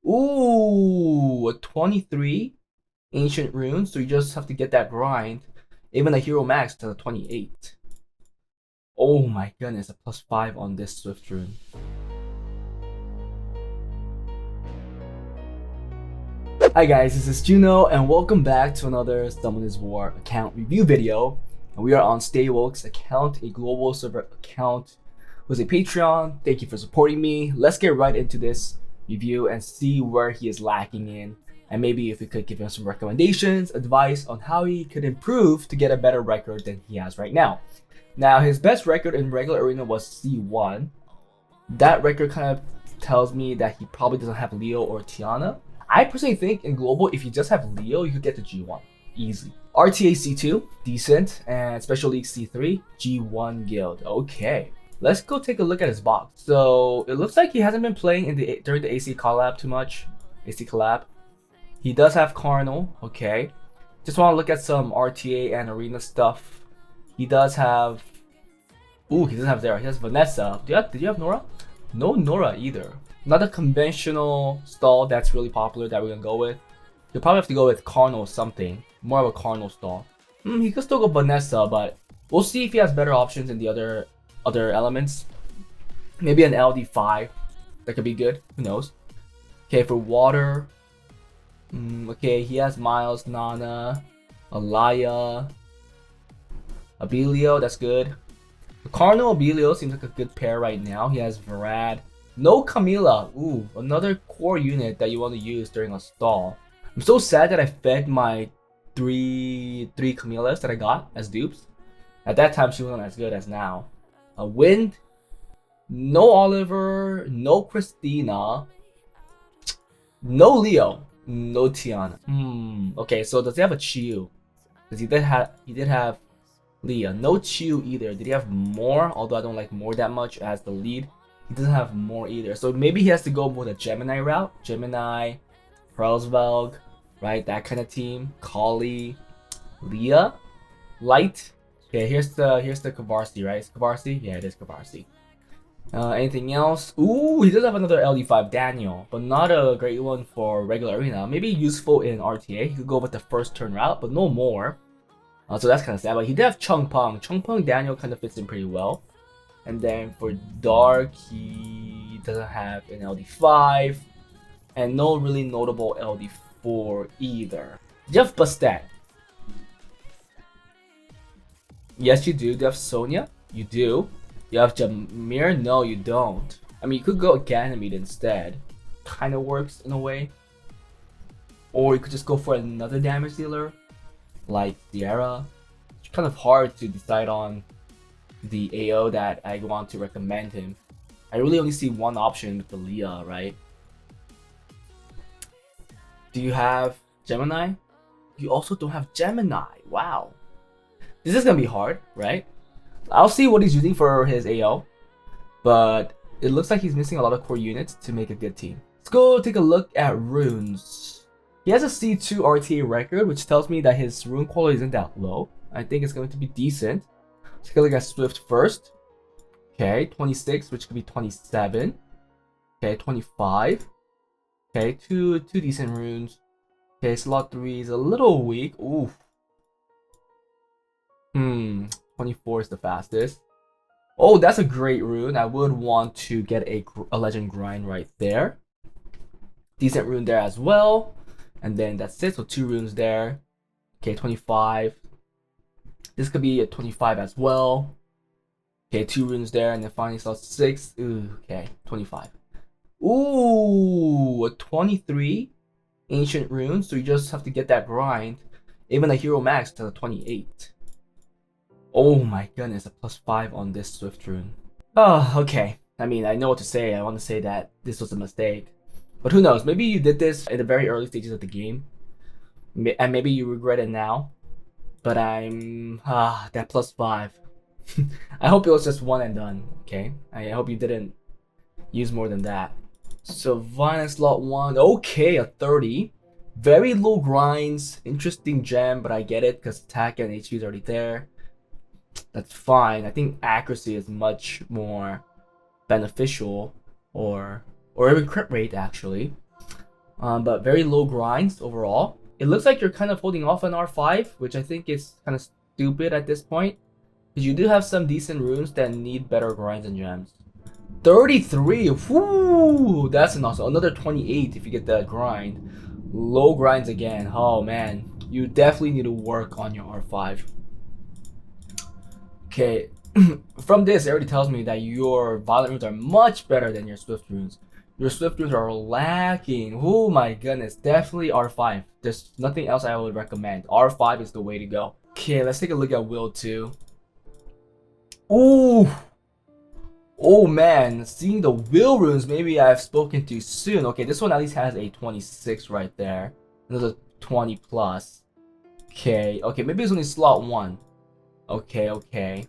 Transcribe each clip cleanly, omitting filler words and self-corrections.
Ooh, a 23 ancient runes. So you just have to get that grind. Even a hero max to the 28. Oh my goodness, a +5 on this Swift rune. Hi guys, this is Juno and welcome back to another Summoners War account review video. And we are on Staywoke's account, a global server account with a Patreon. Thank you for supporting me. Let's get right into this review and see where he is lacking in. And maybe if we could give him some recommendations, advice on how he could improve to get a better record than he has right now. Now, his best record in regular arena was C1. That record kind of tells me that he probably doesn't have Leo or Tiana. I personally think in global, if you just have Leo, you could get to G1 easy. RTA C2, decent, and Special League C3, G1 Guild. Okay, let's go take a look at his box. So it looks like he hasn't been playing during the AC collab too much. AC collab. He does have Cardinal. Okay, just want to look at some RTA and arena stuff. He does have. Ooh, he doesn't have Zera. He has Vanessa. Did you have Nora? No Nora either. Not a conventional stall that's really popular that we're gonna go with. You'll probably have to go with Cardinal something. More of a Cardinal stall. He could still go Vanessa, but we'll see if he has better options in the other elements. Maybe an LD5 that could be good. Who knows? Okay, for water. Okay, he has Miles, Nana, Alaya, Abilio. That's good. Cardinal Abilio seems like a good pair right now. He has Varad. No Camila. Ooh, another core unit that you want to use during a stall. I'm so sad that I fed my three Camillas that I got as dupes. At that time, she wasn't as good as now. Wind. No Oliver. No Christina. No Leo. No Tiana. Okay, so does he have a Chiu? Because he did have Leah. No Chiu either. Did he have more? Although I don't like more that much as the lead. He doesn't have more either. So maybe he has to go with a Gemini route. Gemini, Pearlsvelg, right? That kind of team. Kali, Leah, Light. Okay, here's the Kavarsi, right? It's Kavarsi? Yeah, it is Kavarsi. Anything else? Ooh, he does have another LD5, Daniel, but not a great one for regular arena. Maybe useful in RTA. He could go with the first turn route, but no more. So that's kind of sad. But he did have Chung Peng. Chung Peng Daniel kind of fits in pretty well. And then for Dark, he doesn't have an LD5. And no really notable LD4 either. Jeff Bastet. Yes, you do. Do you have Sonya? You do. You have Jameer? No, you don't. I mean, you could go Ganymede instead. Kind of works in a way. Or you could just go for another damage dealer, like Sierra. It's kind of hard to decide on the AO that I want to recommend him. I really only see one option with the Leah, right? Do you have Gemini? You also don't have Gemini. Wow. This is gonna be hard, right? I'll see what he's using for his AO, but it looks like he's missing a lot of core units to make a good team. Let's go take a look at runes. He has a C2 RTA record, which tells me that his rune quality isn't that low. I think it's going to be decent. Let's take a look at Swift first. Okay, 26, which could be 27. Okay, 25. Okay, two decent runes. Okay, slot 3 is a little weak. Oof. 24 is the fastest. Oh, that's a great rune. I would want to get a legend grind right there. Decent rune there as well. And then that's it. So 2 runes there. Okay, 25. This could be a 25 as well. Okay, 2 runes there. And then finally slot 6. Ooh, okay, 25. Ooh, a 23 ancient runes. So you just have to get that grind. Even a hero max to the 28. Oh my goodness, a +5 on this Swift rune. Oh, okay. I mean, I know what to say. I want to say that this was a mistake. But who knows? Maybe you did this in the very early stages of the game. And maybe you regret it now. But that +5. I hope it was just one and done, okay? I hope you didn't use more than that. So, Vine slot 1. Okay, a 30. Very low grinds. Interesting gem, but I get it because attack and HP is already there. That's fine. I think accuracy is much more beneficial, or even crit rate actually. but very low grinds overall. It looks like you're kind of holding off on R5, which I think is kind of stupid at this point, because you do have some decent runes that need better grinds and gems. 33, whoo, that's awesome. Another 28 if you get that grind. Low grinds again. Oh man, you definitely need to work on your R5. Okay, from this, it already tells me that your violent runes are much better than your swift runes. Your swift runes are lacking. Oh my goodness, definitely R5. There's nothing else I would recommend. R5 is the way to go. Okay, let's take a look at Will 2. Ooh. Oh man, seeing the Will runes, maybe I've spoken too soon. Okay, this one at least has a 26 right there. Another 20 plus. Okay, maybe it's only slot 1. Okay.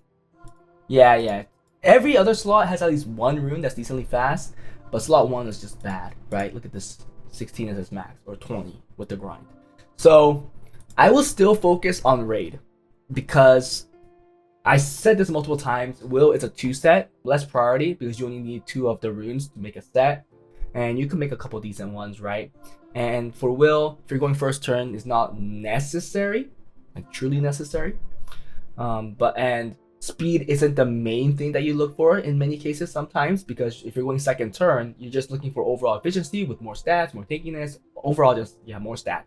Yeah. Every other slot has at least one rune that's decently fast, but slot 1 is just bad, right? Look at this, 16 is its max, or 20 with the grind. So, I will still focus on raid, because I said this multiple times, Will is a 2 set, less priority, because you only need 2 of the runes to make a set, and you can make a couple decent ones, right? And for Will, if you're going first turn, it's not necessary, like truly necessary. And speed isn't the main thing that you look for in many cases sometimes, because if you're going second turn, you're just looking for overall efficiency with more stats, more tankiness, overall just, more stats.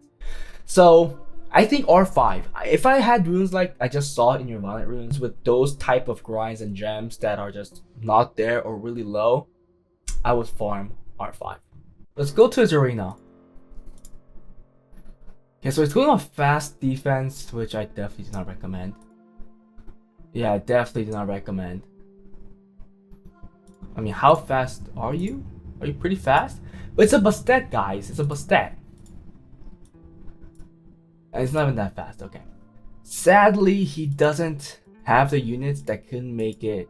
So I think R5, if I had runes like I just saw in your violent runes with those type of grinds and gems that are just not there or really low, I would farm R5. Let's go to his arena. Okay, so it's going on fast defense, which I definitely do not recommend. Yeah, I definitely do not recommend. I mean, how fast are you? Are you pretty fast? But it's a Bastet, guys. It's a Bastet. And it's not even that fast, okay. Sadly, he doesn't have the units that can make the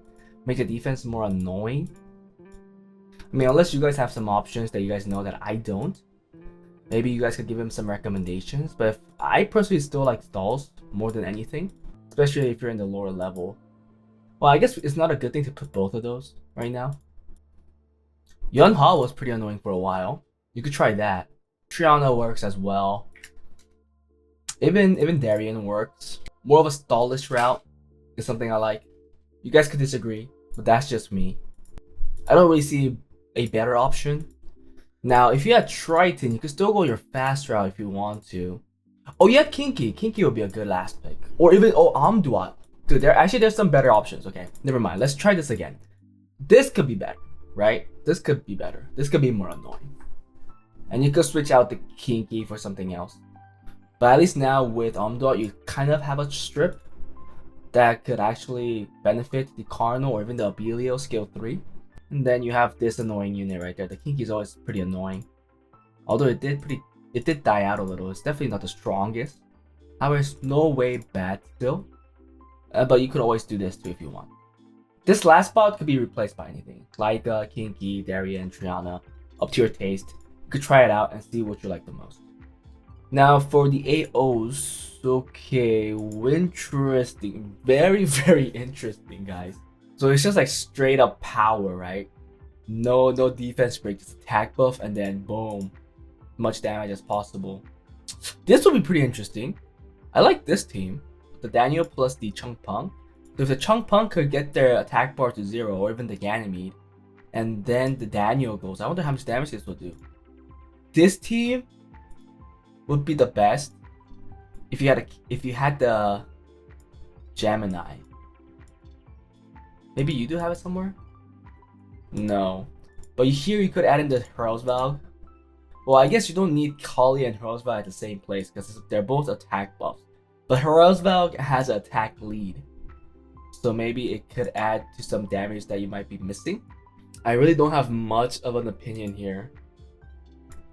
defense more annoying. I mean, unless you guys have some options that you guys know that I don't. Maybe you guys could give him some recommendations. But I personally still like stalls more than anything, especially if you're in the lower level. Well, I guess it's not a good thing to put both of those right now. Yun Ha was pretty annoying for a while. You could try that. Triana works as well. Even Darien works. More of a stallish route is something I like. You guys could disagree, but that's just me. I don't really see a better option. Now, if you had Triton, you could still go your fast route if you want to. Oh, you had Kinky. Kinky would be a good last pick. Or even, Amduat. Dude, there's some better options. Okay, never mind. Let's try this again. This could be better, right? This could be better. This could be more annoying. And you could switch out the Kinky for something else. But at least now with Amduat, you kind of have a strip that could actually benefit the Cardinal or even the Abelio skill 3. And then you have this annoying unit right there. The Kinky is always pretty annoying. Although it did die out a little. It's definitely not the strongest. However, it's no way bad still. But you could always do this too if you want. This last spot could be replaced by anything. Like Kinky, Darien, Triana. Up to your taste. You could try it out and see what you like the most. Now for the AOs. Okay, interesting. Very, very interesting, guys. So it's just like straight up power, right? No defense break, just attack buff, and then boom, much damage as possible. This will be pretty interesting. I like this team. The Daniel plus the Chung Pang. So if the Chung Pang could get their attack bar to 0, or even the Ganymede, and then the Daniel goes, I wonder how much damage this will do. This team would be the best if you had the Gemini. Maybe you do have it somewhere? No. But here you could add in the Hurlsvalg. Well, I guess you don't need Kali and Hurlsvalg at the same place because they're both attack buffs. But Hurlsvalg has an attack lead. So maybe it could add to some damage that you might be missing. I really don't have much of an opinion here.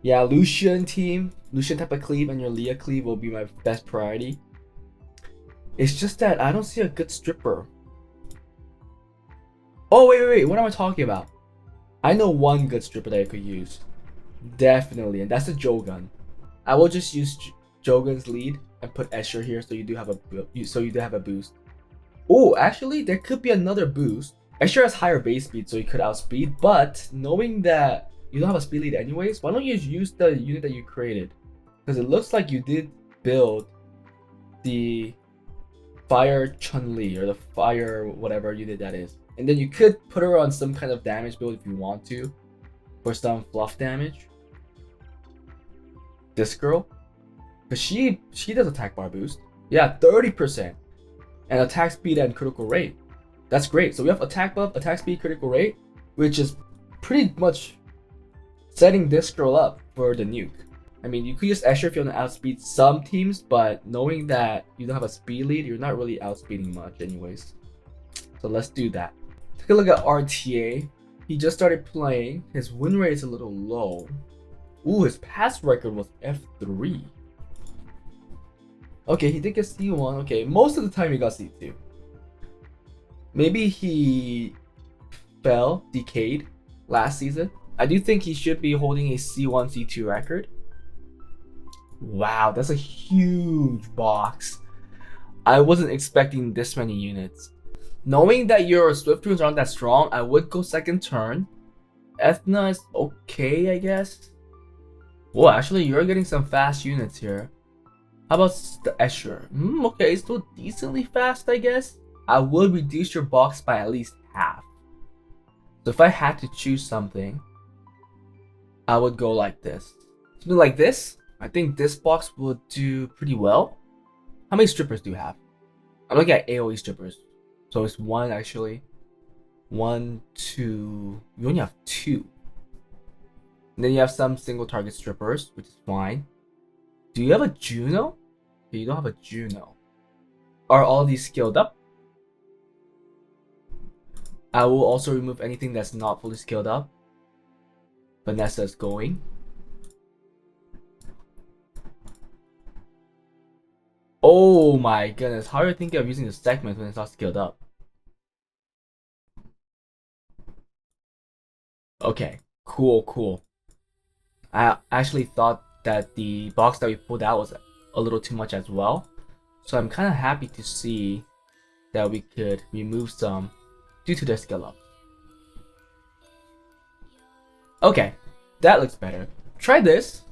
Yeah, Lucian team, Lucian type of cleave and your Leah cleave will be my best priority. It's just that I don't see a good stripper. Oh, wait, what am I talking about? I know one good stripper that I could use. Definitely, and that's the Jogun. I will just use Jogun's lead and put Escher here so you do have a boost. Oh, actually, there could be another boost. Escher has higher base speed, so he could outspeed, but knowing that you don't have a speed lead anyways, why don't you use the unit that you created? Because it looks like you did build the Fire Chun-Li or the Fire whatever unit that is. And then you could put her on some kind of damage build if you want to, for some fluff damage. This girl, because she does attack bar boost. Yeah, 30%. And attack speed and critical rate. That's great. So we have attack buff, attack speed, critical rate, which is pretty much setting this girl up for the nuke. I mean, you could use Escher if you want to outspeed some teams, but knowing that you don't have a speed lead, you're not really outspeeding much anyways. So let's do that. Take a look at RTA. He just started playing. His win rate is a little low. Ooh, his pass record was F3. Okay, he did get C1. Okay, most of the time he got C2. Maybe he fell, decayed last season. I do think he should be holding a C1, C2 record. Wow, that's a huge box. I wasn't expecting this many units. Knowing that your Swift runes aren't that strong, I would go second turn. Ethna is okay, I guess. Whoa, actually, you're getting some fast units here. How about the Escher? Okay, still decently fast, I guess. I would reduce your box by at least half. So if I had to choose something, I would go like this. Something like this. I think this box will do pretty well. How many strippers do you have? I'm looking at AoE strippers. So it's one actually. 1, 2. You only have 2. And then you have some single target strippers, which is fine. Do you have a Juno? Okay, you don't have a Juno. Are all these skilled up? I will also remove anything that's not fully skilled up. Vanessa's going. Oh my goodness, how are you thinking of using the segment when it's not skilled up? Okay, cool. I actually thought that the box that we pulled out was a little too much as well. So I'm kind of happy to see that we could remove some due to their skill up. Okay, that looks better. Try this.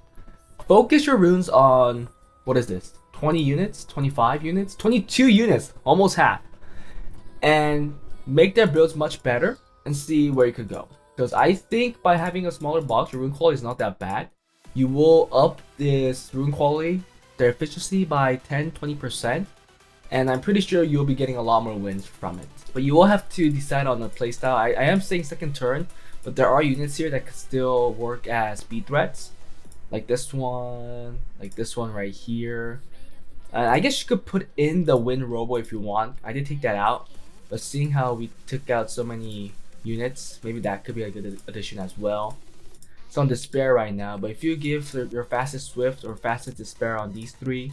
Focus your runes on, what is this? 20 units, 25 units, 22 units, almost half. And make their builds much better and see where you could go. Because I think by having a smaller box, your rune quality is not that bad. You will up this rune quality, their efficiency by 10-20%. And I'm pretty sure you'll be getting a lot more wins from it. But you will have to decide on the playstyle. I am saying second turn, but there are units here that could still work as speed threats. Like this one right here. I guess you could put in the Wind Robo if you want. I did take that out, but seeing how we took out so many units, maybe that could be a good addition as well. It's on Despair right now, but if you give your fastest Swift or fastest Despair on these three,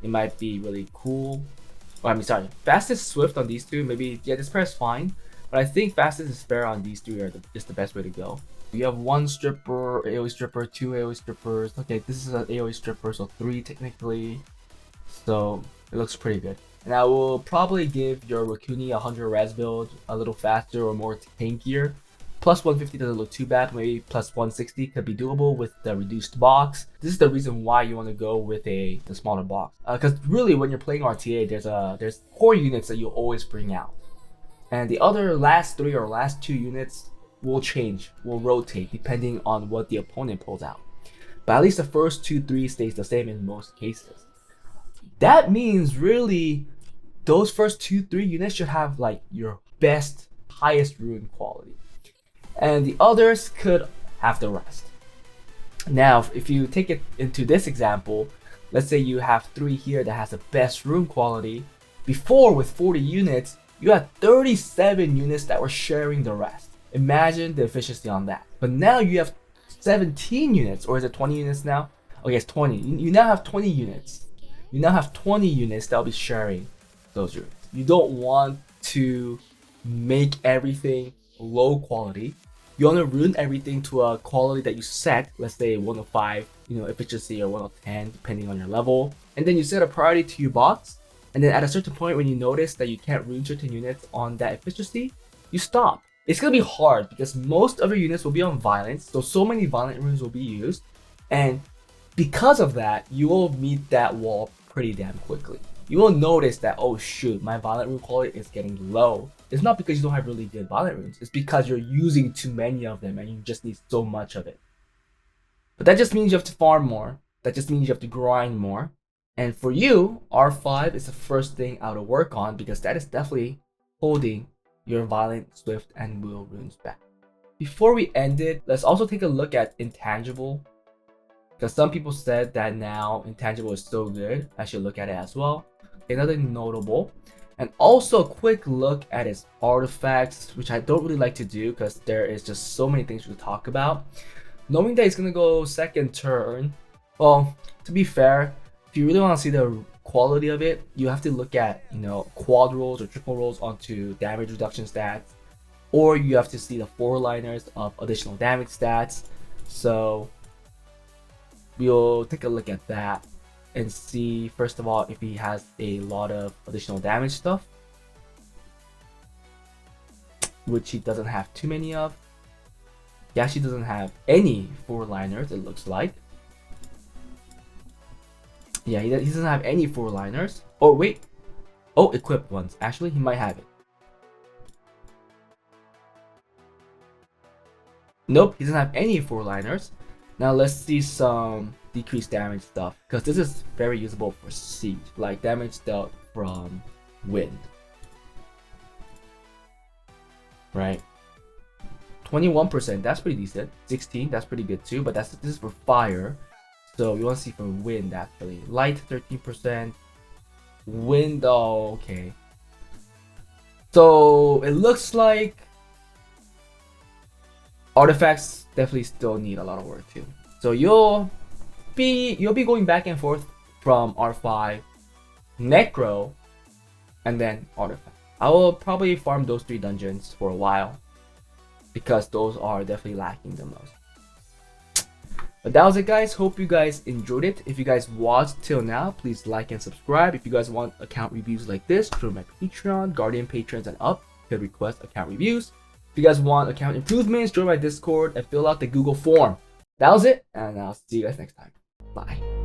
it might be really cool. Oh, I mean, sorry, fastest Swift on these two, maybe, yeah, Despair is fine, but I think fastest Despair on these three is the best way to go. You have 1 stripper, AoE stripper, 2 AoE strippers. Okay, this is an AoE stripper, so 3 technically. So it looks pretty good. And I will probably give your Rakuni 100 res build a little faster or more tankier. Plus 150 doesn't look too bad. Maybe plus 160 could be doable with the reduced box. This is the reason why you want to go with the smaller box. Because really, when you're playing RTA, there's core units that you always bring out, and the other last 3 or last 2 units will change, will rotate depending on what the opponent pulls out. But at least the first 2-3 stays the same in most cases. That means really those first 2-3 units should have like your best, highest rune quality. And the others could have the rest. Now, if you take it into this example, let's say you have 3 here that has the best rune quality. Before, with 40 units, you had 37 units that were sharing the rest. Imagine the efficiency on that. But now you have 17 units, or is it 20 units now? Okay, it's 20. You now have 20 units. You now have 20 units that will be sharing those runes. You don't want to make everything low quality. You want to rune everything to a quality that you set, let's say 105, efficiency, or 110, depending on your level. And then you set a priority to your box. And then at a certain point, when you notice that you can't rune certain units on that efficiency, you stop. it's gonna be hard because most of your units will be on violence, so many violent runes will be used, and because of that, you will meet that wall pretty damn quickly. You will notice that, oh shoot, my violent rune quality is getting low. It's not because you don't have really good violent runes, it's because you're using too many of them and you just need so much of it. But that just means you have to farm more. That just means you have to grind more. And for you, R5 is the first thing I would work on because that is definitely holding your violent, swift, and will runes back. Before we end it, let's also take a look at intangible, because some people said that now intangible is so good, I should look at it as well. Another notable, and also a quick look at its artifacts, which I don't really like to do because there is just so many things to talk about. Knowing that it's gonna go second turn, well, to be fair, if you really want to see the quality of it, you have to look at, you know, quad rolls or triple rolls onto damage reduction stats, or you have to see the 4-liners of additional damage stats. So we'll take a look at that and see, first of all, if he has a lot of additional damage stuff, which he doesn't have too many of. He actually doesn't have any 4-liners, it looks like. Yeah, he doesn't have any 4-liners. Oh, wait. Oh, equipped ones. Actually, he might have it. Nope, he doesn't have any 4-liners. Now let's see some decreased damage stuff, because this is very usable for siege, like damage dealt from wind. Right? 21%, that's pretty decent. 16, that's pretty good too, but this is for fire. So we want to see for wind actually. Light 13%. Wind, oh, okay. So it looks like artifacts definitely still need a lot of work too. So you'll be going back and forth from R5, Necro, and then artifact. I will probably farm those 3 dungeons for a while because those are definitely lacking the most. But that was it, guys. Hope you guys enjoyed it. If you guys watched till now, please like and subscribe. If you guys want account reviews like this, join my Patreon, Guardian patrons, and up. You can request account reviews. If you guys want account improvements, join my Discord and fill out the Google form. That was it, and I'll see you guys next time. Bye.